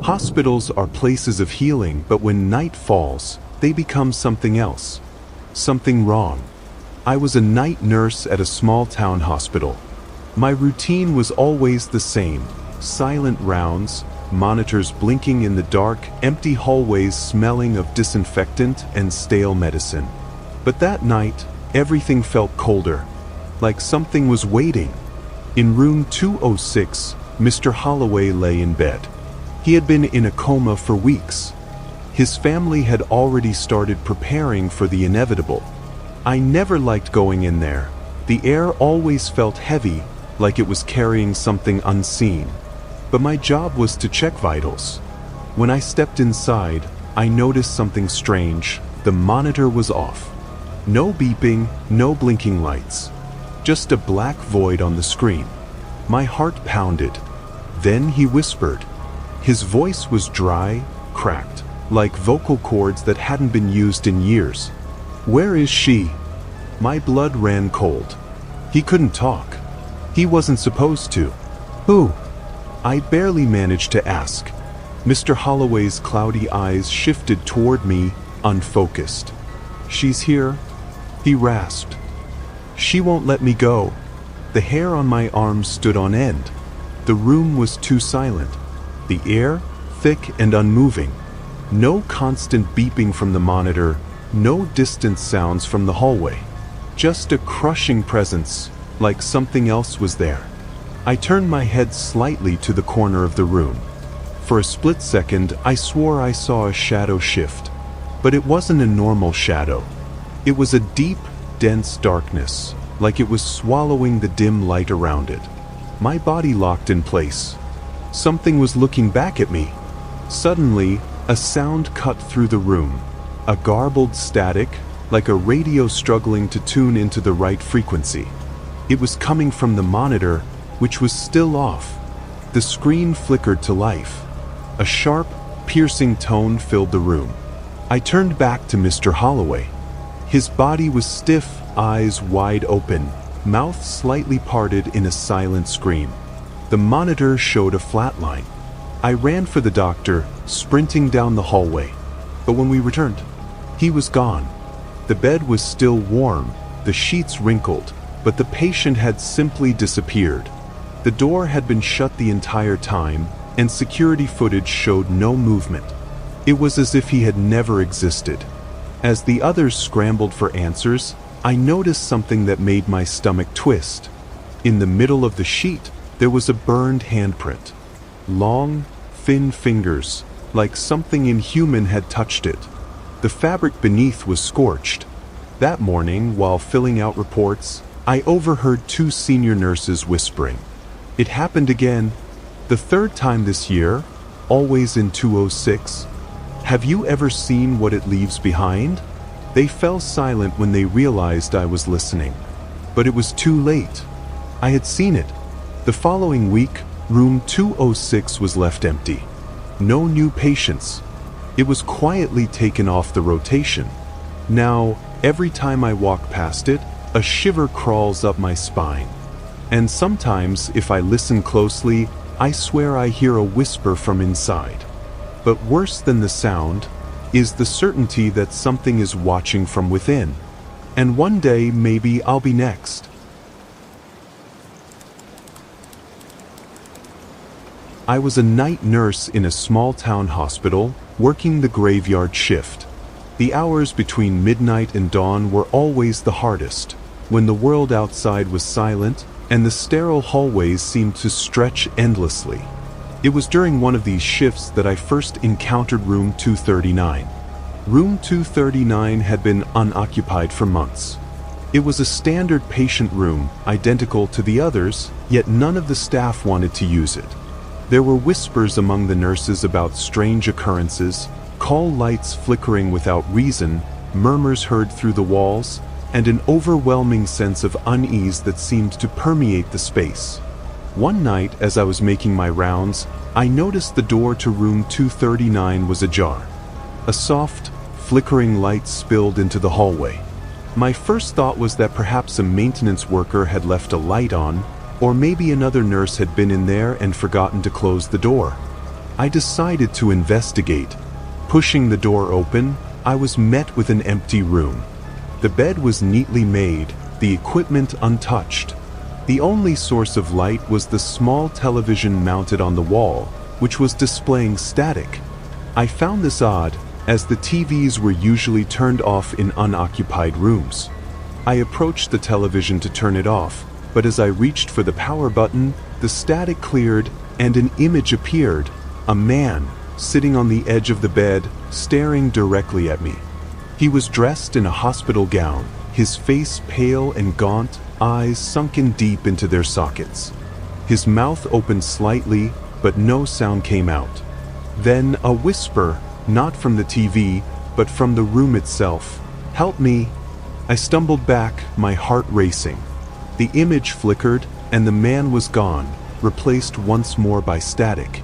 Hospitals are places of healing, but when night falls, they become something else. Something wrong. I was a night nurse at a small town hospital. My routine was always the same: silent rounds, monitors blinking in the dark, empty hallways smelling of disinfectant and stale medicine. But that night, everything felt colder, like something was waiting. In room 206, Mr. Holloway lay in bed. He had been in a coma for weeks. His family had already started preparing for the inevitable. I never liked going in there. The air always felt heavy, like it was carrying something unseen. But my job was to check vitals. When I stepped inside, I noticed something strange. The monitor was off. No beeping, no blinking lights. Just a black void on the screen. My heart pounded. Then he whispered. His voice was dry, cracked, like vocal cords that hadn't been used in years. "Where is she?" My blood ran cold. He couldn't talk. He wasn't supposed to. "Who?" I barely managed to ask. Mr. Holloway's cloudy eyes shifted toward me, unfocused. "She's here," he rasped. "She won't let me go." The hair on my arms stood on end. The room was too silent. The air, thick and unmoving. No constant beeping from the monitor, no distant sounds from the hallway. Just a crushing presence, like something else was there. I turned my head slightly to the corner of the room. For a split second, I swore I saw a shadow shift. But it wasn't a normal shadow. It was a deep, dense darkness, like it was swallowing the dim light around it. My body locked in place. Something was looking back at me. Suddenly, a sound cut through the room. A garbled static, like a radio struggling to tune into the right frequency. It was coming from the monitor, which was still off. The screen flickered to life. A sharp, piercing tone filled the room. I turned back to Mr. Holloway. His body was stiff, eyes wide open, mouth slightly parted in a silent scream. The monitor showed a flat line. I ran for the doctor, sprinting down the hallway. But when we returned, he was gone. The bed was still warm, the sheets wrinkled, but the patient had simply disappeared. The door had been shut the entire time, and security footage showed no movement. It was as if he had never existed. As the others scrambled for answers, I noticed something that made my stomach twist. In the middle of the sheet, there was a burned handprint. Long, thin fingers, like something inhuman had touched it. The fabric beneath was scorched. That morning, while filling out reports, I overheard two senior nurses whispering. It happened again, the third time this year, always in 206. "Have you ever seen what it leaves behind?" They fell silent when they realized I was listening. But it was too late. I had seen it. The following week, room 206 was left empty. No new patients. It was quietly taken off the rotation. Now, every time I walk past it, a shiver crawls up my spine. And sometimes, if I listen closely, I swear I hear a whisper from inside. But worse than the sound is the certainty that something is watching from within. And one day, maybe I'll be next. I was a night nurse in a small town hospital, working the graveyard shift. The hours between midnight and dawn were always the hardest, when the world outside was silent and the sterile hallways seemed to stretch endlessly. It was during one of these shifts that I first encountered room 239. Room 239 had been unoccupied for months. It was a standard patient room, identical to the others, yet none of the staff wanted to use it. There were whispers among the nurses about strange occurrences, call lights flickering without reason, murmurs heard through the walls, and an overwhelming sense of unease that seemed to permeate the space. One night, as I was making my rounds, I noticed the door to room 239 was ajar. A soft, flickering light spilled into the hallway. My first thought was that perhaps a maintenance worker had left a light on, or maybe another nurse had been in there and forgotten to close the door. I decided to investigate. Pushing the door open, I was met with an empty room. The bed was neatly made, the equipment untouched. The only source of light was the small television mounted on the wall, which was displaying static. I found this odd, as the TVs were usually turned off in unoccupied rooms. I approached the television to turn it off, but as I reached for the power button, the static cleared and an image appeared, a man, sitting on the edge of the bed, staring directly at me. He was dressed in a hospital gown, his face pale and gaunt, eyes sunken deep into their sockets. His mouth opened slightly, but no sound came out. Then a whisper, not from the TV, but from the room itself. "Help me." I stumbled back, my heart racing. The image flickered, and the man was gone, replaced once more by static.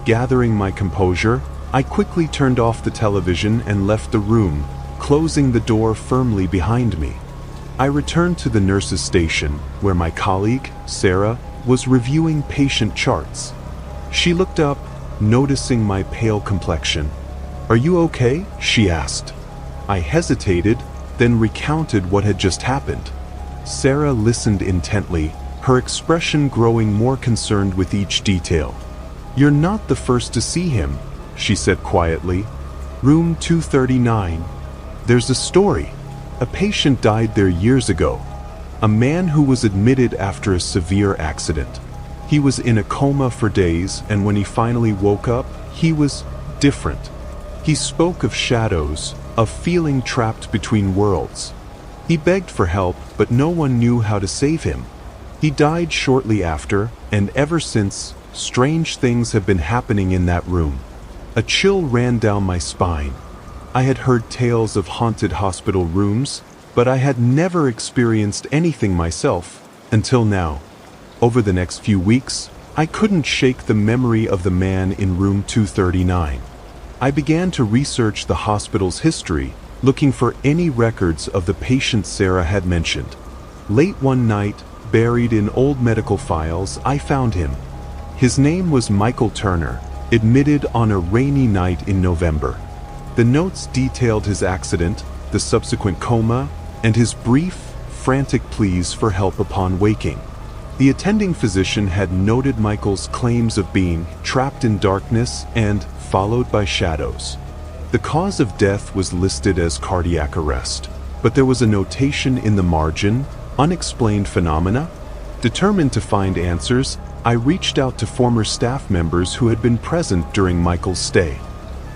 Gathering my composure, I quickly turned off the television and left the room, closing the door firmly behind me. I returned to the nurse's station, where my colleague, Sarah, was reviewing patient charts. She looked up, noticing my pale complexion. "Are you okay?" she asked. I hesitated, then recounted what had just happened. Sarah listened intently, her expression growing more concerned with each detail. "You're not the first to see him," she said quietly. "Room 239. There's a story. A patient died there years ago. A man who was admitted after a severe accident. He was in a coma for days, and when he finally woke up, he was different. He spoke of shadows, of feeling trapped between worlds. He begged for help, but no one knew how to save him. He died shortly after, and ever since, strange things have been happening in that room." A chill ran down my spine. I had heard tales of haunted hospital rooms, but I had never experienced anything myself, until now. Over the next few weeks, I couldn't shake the memory of the man in room 239. I began to research the hospital's history, looking for any records of the patient Sarah had mentioned. Late one night, buried in old medical files, I found him. His name was Michael Turner, admitted on a rainy night in November. The notes detailed his accident, the subsequent coma, and his brief, frantic pleas for help upon waking. The attending physician had noted Michael's claims of being trapped in darkness and followed by shadows. The cause of death was listed as cardiac arrest, but there was a notation in the margin, "Unexplained phenomena." Determined to find answers, I reached out to former staff members who had been present during Michael's stay.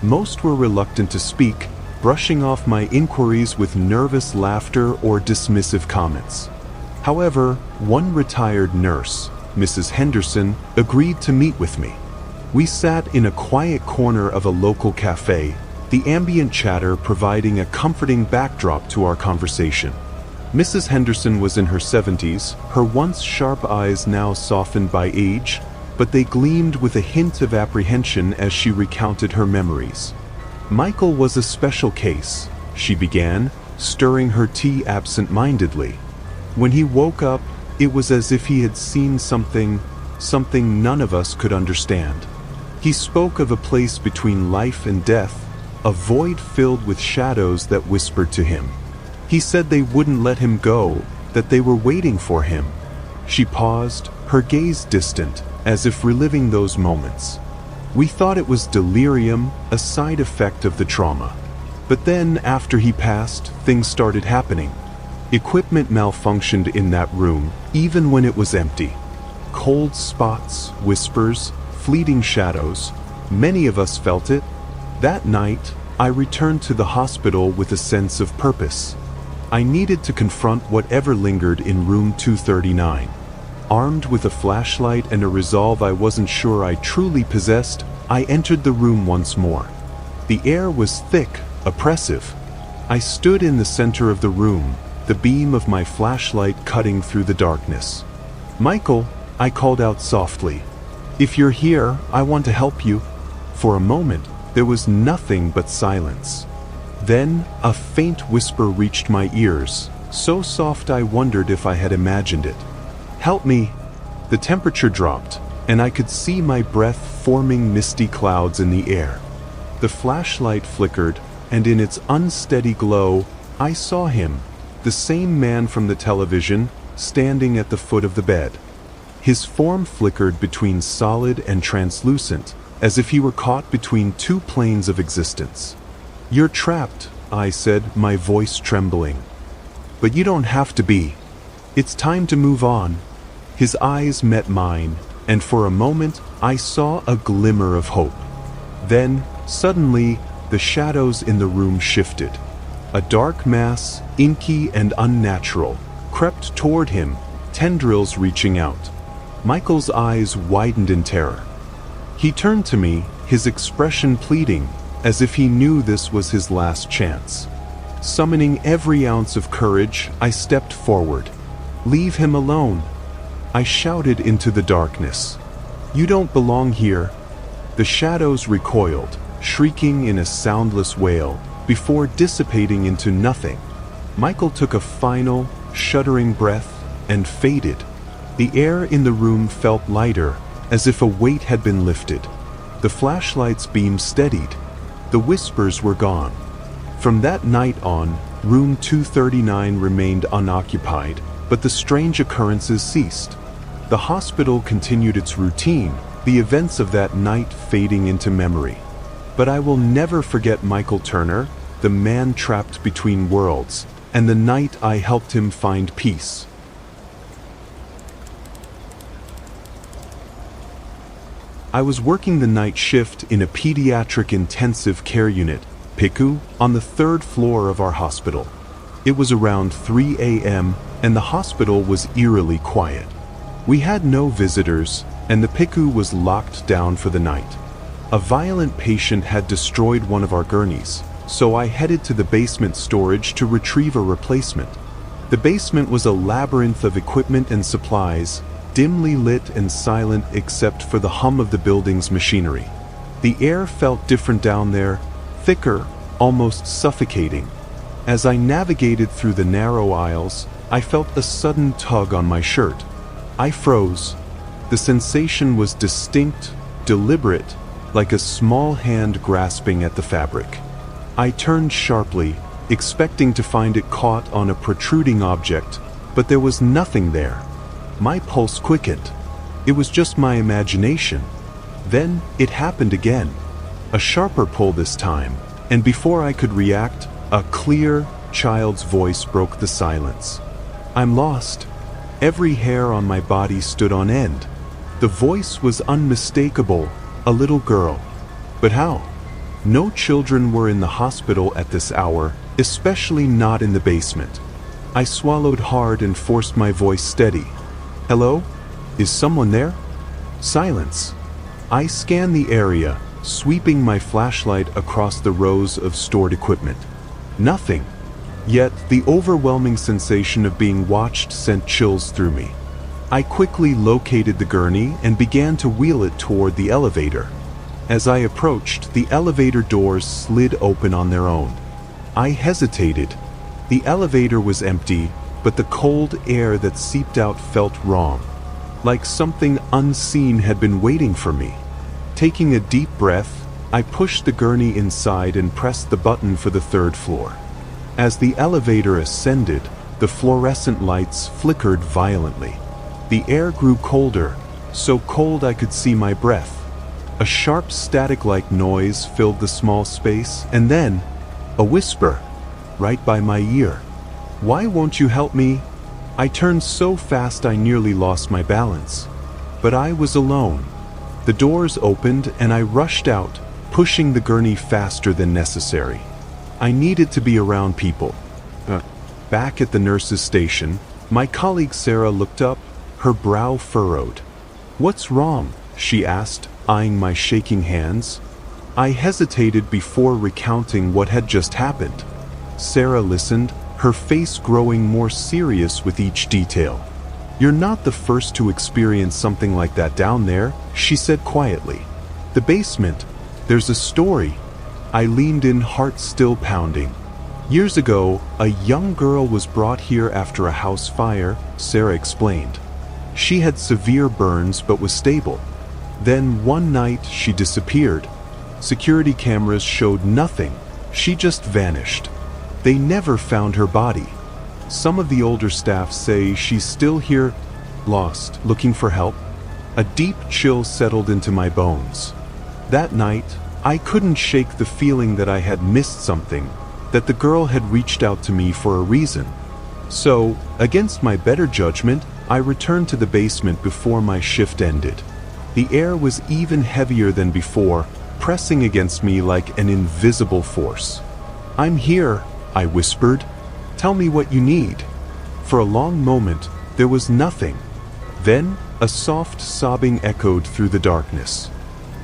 Most were reluctant to speak, brushing off my inquiries with nervous laughter or dismissive comments. However, one retired nurse, Mrs. Henderson, agreed to meet with me. We sat in a quiet corner of a local cafe, the ambient chatter providing a comforting backdrop to our conversation. Mrs. Henderson was in her 70s, her once sharp eyes now softened by age, but they gleamed with a hint of apprehension as she recounted her memories. "Michael was a special case," she began, stirring her tea absent-mindedly. "When he woke up, it was as if he had seen something none of us could understand. He spoke of a place between life and death, a void filled with shadows that whispered to him. He said they wouldn't let him go, that they were waiting for him." She paused, her gaze distant, as if reliving those moments. "We thought it was delirium, a side effect of the trauma. But then, after he passed, things started happening. Equipment malfunctioned in that room, even when it was empty. Cold spots, whispers, fleeting shadows. Many of us felt it. That night, I returned to the hospital with a sense of purpose. I needed to confront whatever lingered in room 239. Armed with a flashlight and a resolve I wasn't sure I truly possessed, I entered the room once more. The air was thick, oppressive. I stood in the center of the room, the beam of my flashlight cutting through the darkness. "Michael," I called out softly. "If you're here, I want to help you." For a moment, there was nothing but silence. Then, a faint whisper reached my ears, so soft I wondered if I had imagined it. "Help me." The temperature dropped. and I could see my breath forming misty clouds in the air. The flashlight flickered, and in its unsteady glow, I saw him, the same man from the television, standing at the foot of the bed. His form flickered between solid and translucent, as if he were caught between two planes of existence. "You're trapped," I said, my voice trembling. "But you don't have to be. It's time to move on." His eyes met mine, and for a moment I saw a glimmer of hope. Then, suddenly, the shadows in the room shifted. A dark mass, inky and unnatural, crept toward him, tendrils reaching out. Michael's eyes widened in terror. He turned to me, his expression pleading, as if he knew this was his last chance. Summoning every ounce of courage, I stepped forward. "Leave him alone," I shouted into the darkness. "You don't belong here." The shadows recoiled, shrieking in a soundless wail, before dissipating into nothing. Michael took a final, shuddering breath and faded. The air in the room felt lighter, as if a weight had been lifted. The flashlight's beam steadied. The whispers were gone. From that night on, room 239 remained unoccupied, but the strange occurrences ceased. The hospital continued its routine, the events of that night fading into memory. But I will never forget Michael Turner, the man trapped between worlds, and the night I helped him find peace. I was working the night shift in a pediatric intensive care unit, PICU, on the 3rd floor of our hospital. It was around 3 a.m., and the hospital was eerily quiet. We had no visitors, and the PICU was locked down for the night. A violent patient had destroyed one of our gurneys, so I headed to the basement storage to retrieve a replacement. The basement was a labyrinth of equipment and supplies, dimly lit and silent except for the hum of the building's machinery. The air felt different down there, thicker, almost suffocating. As I navigated through the narrow aisles, I felt a sudden tug on my shirt. I froze. The sensation was distinct, deliberate, like a small hand grasping at the fabric. I turned sharply, expecting to find it caught on a protruding object, but there was nothing there. My pulse quickened. It was just my imagination. Then it happened again. A sharper pull this time, and before I could react, a clear, child's voice broke the silence. "I'm lost." Every hair on my body stood on end. The voice was unmistakable, a little girl. But how? No children were in the hospital at this hour, especially not in the basement. I swallowed hard and forced my voice steady. "Hello? Is someone there?" Silence. I scanned the area, sweeping my flashlight across the rows of stored equipment. Nothing. Yet the overwhelming sensation of being watched sent chills through me. I quickly located the gurney and began to wheel it toward the elevator. As I approached, the elevator doors slid open on their own. I hesitated. The elevator was empty, but the cold air that seeped out felt wrong, like something unseen had been waiting for me. Taking a deep breath, I pushed the gurney inside and pressed the button for the 3rd floor. As the elevator ascended, the fluorescent lights flickered violently. The air grew colder, so cold I could see my breath. A sharp static-like noise filled the small space, and then, a whisper, right by my ear. "Why won't you help me?" I turned so fast I nearly lost my balance. But I was alone. The doors opened and I rushed out, pushing the gurney faster than necessary. I needed to be around people. Back at the nurse's station, my colleague Sarah looked up, her brow furrowed. "What's wrong?" she asked, eyeing my shaking hands. I hesitated before recounting what had just happened. Sarah listened, her face growing more serious with each detail. "You're not the first to experience something like that down there," she said quietly. "The basement, there's a story." I leaned in, heart still pounding. "Years ago, a young girl was brought here after a house fire," Sarah explained. "She had severe burns but was stable. Then one night she disappeared. Security cameras showed nothing. She just vanished. They never found her body. Some of the older staff say she's still here, lost, looking for help. A deep chill settled into my bones. That night, I couldn't shake the feeling that I had missed something, that the girl had reached out to me for a reason. So, against my better judgment, I returned to the basement before my shift ended. The air was even heavier than before, pressing against me like an invisible force. "I'm here," I whispered. "Tell me what you need." For a long moment, there was nothing. Then, a soft sobbing echoed through the darkness.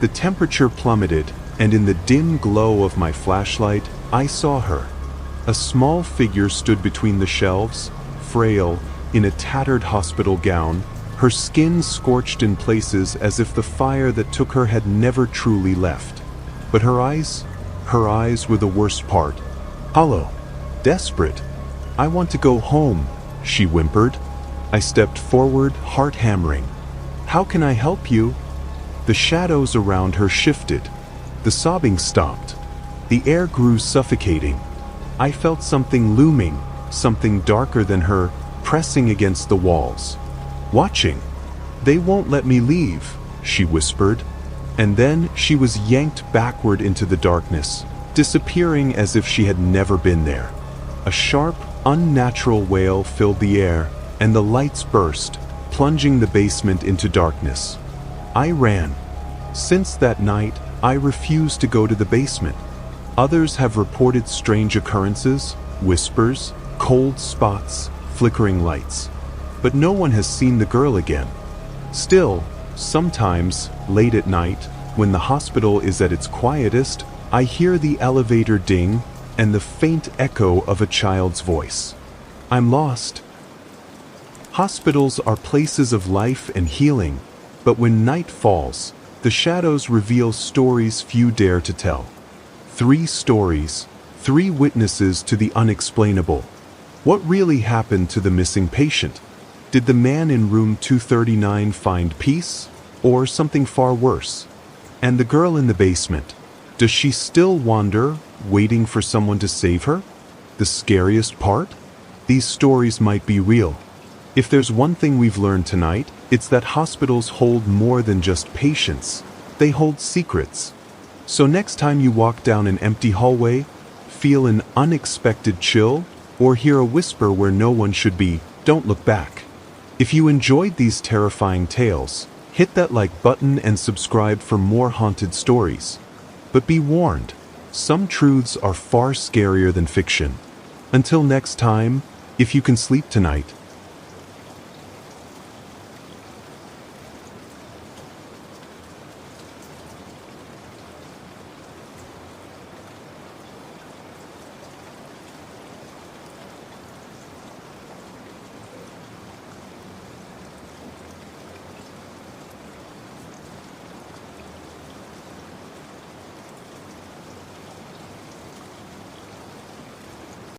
The temperature plummeted, and in the dim glow of my flashlight, I saw her. A small figure stood between the shelves, frail, in a tattered hospital gown, her skin scorched in places as if the fire that took her had never truly left. But her eyes were the worst part. Hollow, desperate. "I want to go home," she whimpered. I stepped forward, heart hammering. "How can I help you?" The shadows around her shifted. The sobbing stopped. The air grew suffocating. I felt something looming, something darker than her, pressing against the walls. Watching. "They won't let me leave," she whispered. And then she was yanked backward into the darkness, disappearing as if she had never been there. A sharp, unnatural wail filled the air, and the lights burst, plunging the basement into darkness. I ran. Since that night, I refused to go to the basement. Others have reported strange occurrences, whispers, cold spots, flickering lights. But no one has seen the girl again. Still, sometimes, late at night, when the hospital is at its quietest, I hear the elevator ding and the faint echo of a child's voice. I'm lost. Hospitals are places of life and healing, but when night falls, the shadows reveal stories few dare to tell. 3 stories, 3 witnesses to the unexplainable. What really happened to the missing patient? Did the man in room 239 find peace, or something far worse? And the girl in the basement, does she still wander, waiting for someone to save her? The scariest part? These stories might be real. If there's one thing we've learned tonight, it's that hospitals hold more than just patients. They hold secrets. So next time you walk down an empty hallway, feel an unexpected chill, or hear a whisper where no one should be, don't look back. If you enjoyed these terrifying tales, hit that like button and subscribe for more haunted stories. But be warned, some truths are far scarier than fiction. Until next time, if you can sleep tonight,